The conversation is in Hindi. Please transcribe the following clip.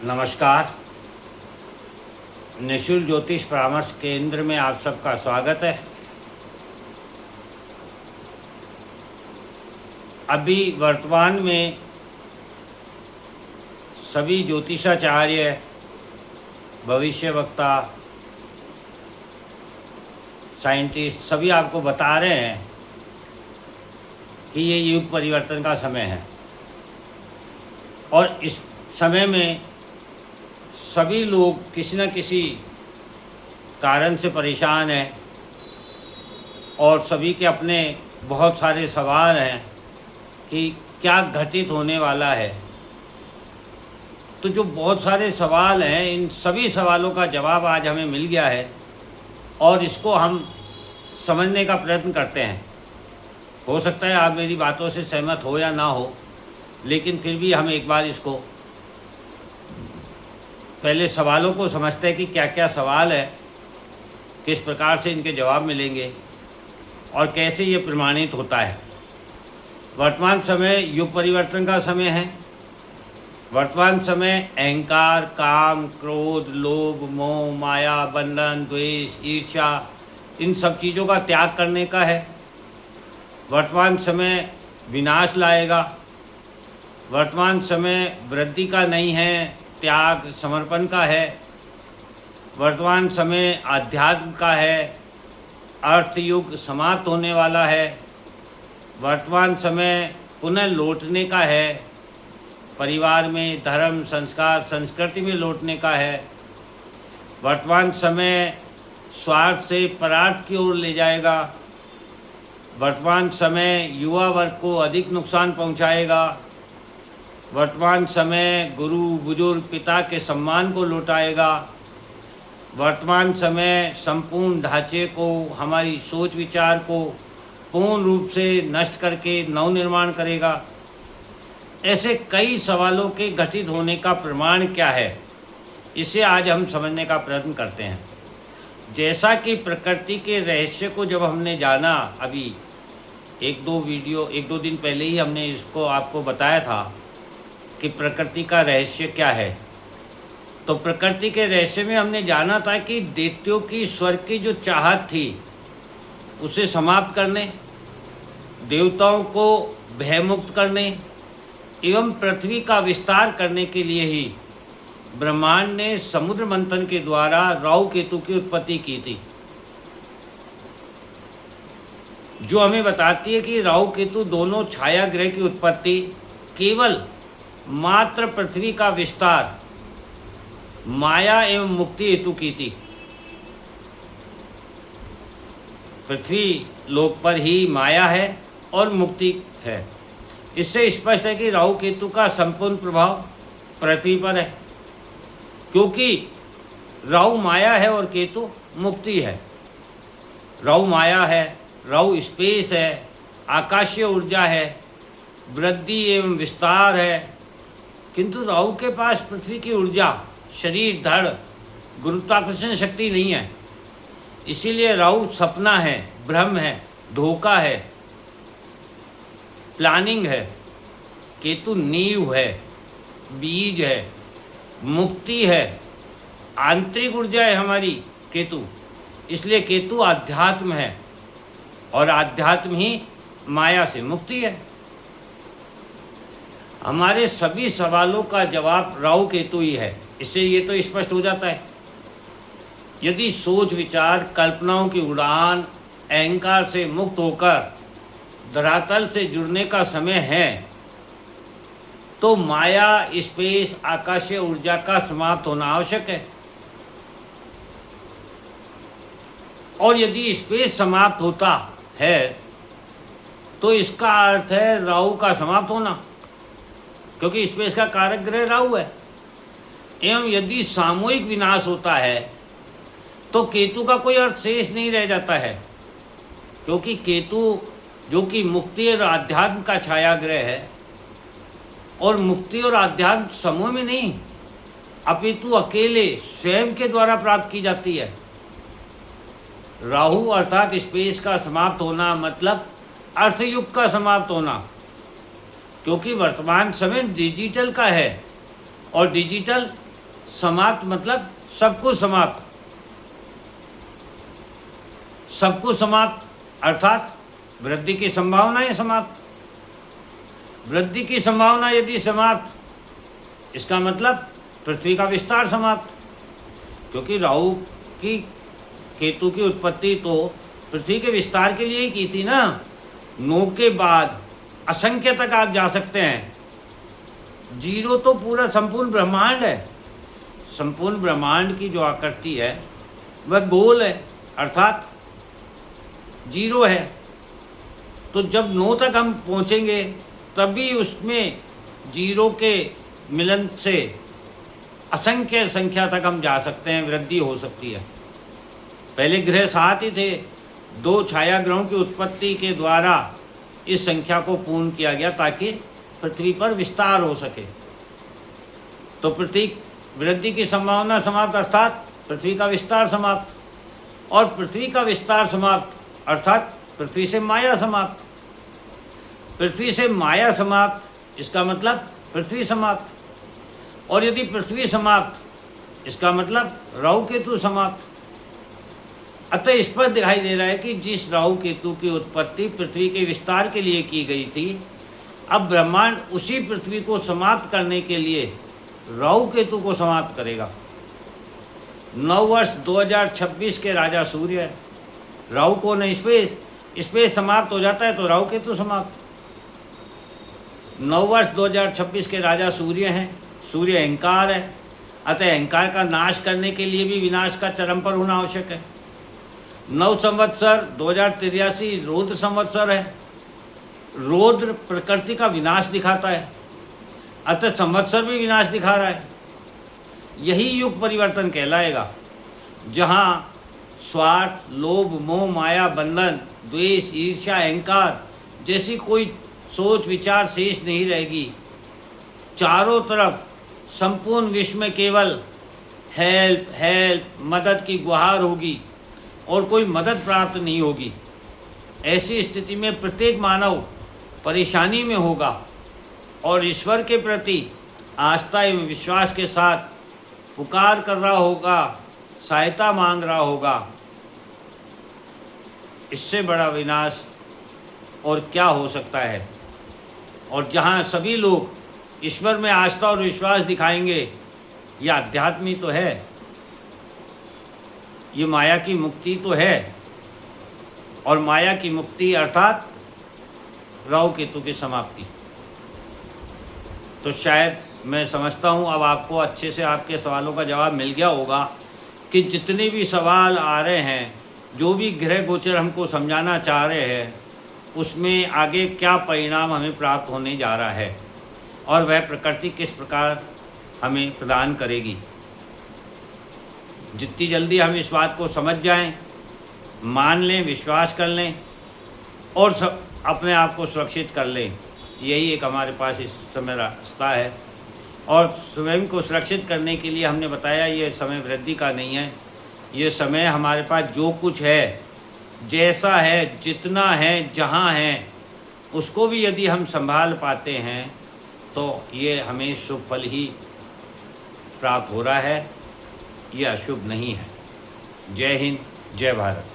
नमस्कार। निशुल्क ज्योतिष परामर्श केंद्र में आप सबका स्वागत है। अभी वर्तमान में सभी ज्योतिषाचार्य, भविष्यवक्ता, साइंटिस्ट सभी आपको बता रहे हैं कि ये युग परिवर्तन का समय है और इस समय में सभी लोग किसी न किसी कारण से परेशान हैं और सभी के अपने बहुत सारे सवाल हैं कि क्या घटित होने वाला है। तो जो बहुत सारे सवाल हैं, इन सभी सवालों का जवाब आज हमें मिल गया है और इसको हम समझने का प्रयत्न करते हैं। हो सकता है आप मेरी बातों से सहमत हो या ना हो, लेकिन फिर भी हम एक बार इसको पहले सवालों को समझते हैं कि क्या क्या सवाल है, किस प्रकार से इनके जवाब मिलेंगे और कैसे ये प्रमाणित होता है। वर्तमान समय युग परिवर्तन का समय है। वर्तमान समय अहंकार, काम, क्रोध, लोभ, मोह, माया, बंधन, द्वेष, ईर्ष्या, इन सब चीज़ों का त्याग करने का है। वर्तमान समय विनाश लाएगा। वर्तमान समय वृद्धि का नहीं है, त्याग, समर्पण का है। वर्तमान समय आध्यात्म का है। अर्थ युग समाप्त होने वाला है। वर्तमान समय पुनः लौटने का है। परिवार में धर्म, संस्कार, संस्कृति में लौटने का है। वर्तमान समय स्वार्थ से परार्थ की ओर ले जाएगा। वर्तमान समय युवा वर्ग को अधिक नुकसान पहुंचाएगा। वर्तमान समय गुरु, बुजुर्ग, पिता के सम्मान को लौटाएगा। वर्तमान समय संपूर्ण ढांचे को, हमारी सोच विचार को पूर्ण रूप से नष्ट करके नवनिर्माण करेगा। ऐसे कई सवालों के घटित होने का प्रमाण क्या है, इसे आज हम समझने का प्रयत्न करते हैं। जैसा कि प्रकृति के रहस्य को जब हमने जाना, अभी एक दो दिन पहले ही हमने इसको आपको बताया था कि प्रकृति का रहस्य क्या है। तो प्रकृति के रहस्य में हमने जाना था कि दैत्यों की स्वर्ग की जो चाहत थी उसे समाप्त करने, देवताओं को भयमुक्त करने एवं पृथ्वी का विस्तार करने के लिए ही ब्रह्मांड ने समुद्र मंथन के द्वारा राहु केतु की उत्पत्ति की थी, जो हमें बताती है कि राहु केतु दोनों छाया ग्रह की उत्पत्ति केवल मात्र पृथ्वी का विस्तार, माया एवं मुक्ति हेतु की थी। पृथ्वी लोक पर ही माया है और मुक्ति है। इससे स्पष्ट है कि राहु केतु का संपूर्ण प्रभाव पृथ्वी पर है, क्योंकि राहु माया है और केतु मुक्ति है। राहु माया है, राहु स्पेस है, आकाशीय ऊर्जा है, वृद्धि एवं विस्तार है, किंतु राहु के पास पृथ्वी की ऊर्जा, शरीर, धड़, गुरुत्वाकर्षण शक्ति नहीं है। इसीलिए राहु सपना है, भ्रम है, धोखा है, प्लानिंग है। केतु नींव है, बीज है, मुक्ति है, आंतरिक ऊर्जा है हमारी केतु। इसलिए केतु आध्यात्म है और आध्यात्म ही माया से मुक्ति है। हमारे सभी सवालों का जवाब राहु केतु ही है। इससे ये तो स्पष्ट हो जाता है। यदि सोच विचार, कल्पनाओं की उड़ान, अहंकार से मुक्त होकर धरातल से जुड़ने का समय है, तो माया, स्पेस, आकाशीय ऊर्जा का समाप्त होना आवश्यक है। और यदि स्पेस समाप्त होता है तो इसका अर्थ है राहु का समाप्त होना, क्योंकि स्पेस का कारक ग्रह राहु है। एवं यदि सामूहिक विनाश होता है तो केतु का कोई अर्थ शेष नहीं रह जाता है, क्योंकि केतु जो कि मुक्ति और आध्यात्म का छाया ग्रह है, और मुक्ति और आध्यात्म समूह में नहीं अपितु अकेले स्वयं के द्वारा प्राप्त की जाती है। राहु अर्थात स्पेस का समाप्त होना मतलब अर्थयुग का समाप्त होना, क्योंकि वर्तमान समय डिजिटल का है और डिजिटल समाप्त मतलब सब कुछ समाप्त, सब कुछ समाप्त अर्थात वृद्धि की संभावनाएं समाप्त। वृद्धि की संभावना यदि समाप्त, इसका मतलब पृथ्वी का विस्तार समाप्त, क्योंकि राहु की केतु की उत्पत्ति तो पृथ्वी के विस्तार के लिए ही की थी ना। 9 के बाद असंख्य तक आप जा सकते हैं। 0 तो पूरा संपूर्ण ब्रह्मांड है। संपूर्ण ब्रह्मांड की जो आकृति है वह गोल है, अर्थात 0 है। तो जब 9 तक हम पहुंचेंगे तभी उसमें 0 के मिलन से असंख्य संख्या तक हम जा सकते हैं, वृद्धि हो सकती है। पहले ग्रह 7 ही थे, 2 छाया ग्रहों की उत्पत्ति के द्वारा इस संख्या को पूर्ण किया गया ताकि पृथ्वी पर विस्तार हो सके। तो पृथ्वी वृद्धि की संभावना समाप्त अर्थात पृथ्वी का विस्तार समाप्त, और पृथ्वी का विस्तार समाप्त अर्थात पृथ्वी से माया समाप्त। पृथ्वी से माया समाप्त, इसका मतलब पृथ्वी समाप्त। और यदि पृथ्वी समाप्त, इसका मतलब राहु केतु समाप्त। अतः स्पष्ट दिखाई दे रहा है कि जिस राहु केतु की उत्पत्ति पृथ्वी के विस्तार के लिए की गई थी, अब ब्रह्मांड उसी पृथ्वी को समाप्त करने के लिए राहु केतु को समाप्त करेगा। नववर्ष 2026 के राजा सूर्य है। राहु को न स्पेस समाप्त हो जाता है तो राहु केतु समाप्त। नववर्ष 2026 के राजा सूर्य हैं। सूर्य अहंकार है, अतः अहंकार का नाश करने के लिए भी विनाश का चरम पर होना आवश्यक है। 9 संवत्सर 2083 रौद्र संवत्सर है। रौद्र प्रकृति का विनाश दिखाता है, अतः संवत्सर भी विनाश दिखा रहा है। यही युग परिवर्तन कहलाएगा, जहाँ स्वार्थ, लोभ, मोह, माया, बंधन, द्वेष, ईर्ष्या, अहंकार जैसी कोई सोच विचार शेष नहीं रहेगी। चारों तरफ संपूर्ण विश्व में केवल हेल्प हेल्प मदद की गुहार होगी और कोई मदद प्राप्त नहीं होगी। ऐसी स्थिति में प्रत्येक मानव परेशानी में होगा और ईश्वर के प्रति आस्था एवं विश्वास के साथ पुकार कर रहा होगा, सहायता मांग रहा होगा। इससे बड़ा विनाश और क्या हो सकता है। और जहाँ सभी लोग ईश्वर में आस्था और विश्वास दिखाएंगे, यह अध्यात्म तो है, ये माया की मुक्ति तो है। और माया की मुक्ति अर्थात राहु केतु की समाप्ति। तो शायद मैं समझता हूँ अब आपको अच्छे से आपके सवालों का जवाब मिल गया होगा कि जितने भी सवाल आ रहे हैं, जो भी ग्रह गोचर हमको समझाना चाह रहे हैं, उसमें आगे क्या परिणाम हमें प्राप्त होने जा रहा है और वह प्रकृति किस प्रकार हमें प्रदान करेगी। जितनी जल्दी हम इस बात को समझ जाएं, मान लें, विश्वास कर लें और अपने आप को सुरक्षित कर लें, यही एक हमारे पास इस समय रास्ता है। और स्वयं को सुरक्षित करने के लिए हमने बताया ये समय वृद्धि का नहीं है। ये समय हमारे पास जो कुछ है, जैसा है, जितना है, जहाँ है, उसको भी यदि हम संभाल पाते हैं तो ये हमें शुभ फल ही प्राप्त हो रहा है, ये अशुभ नहीं है। जय हिंद, जय भारत।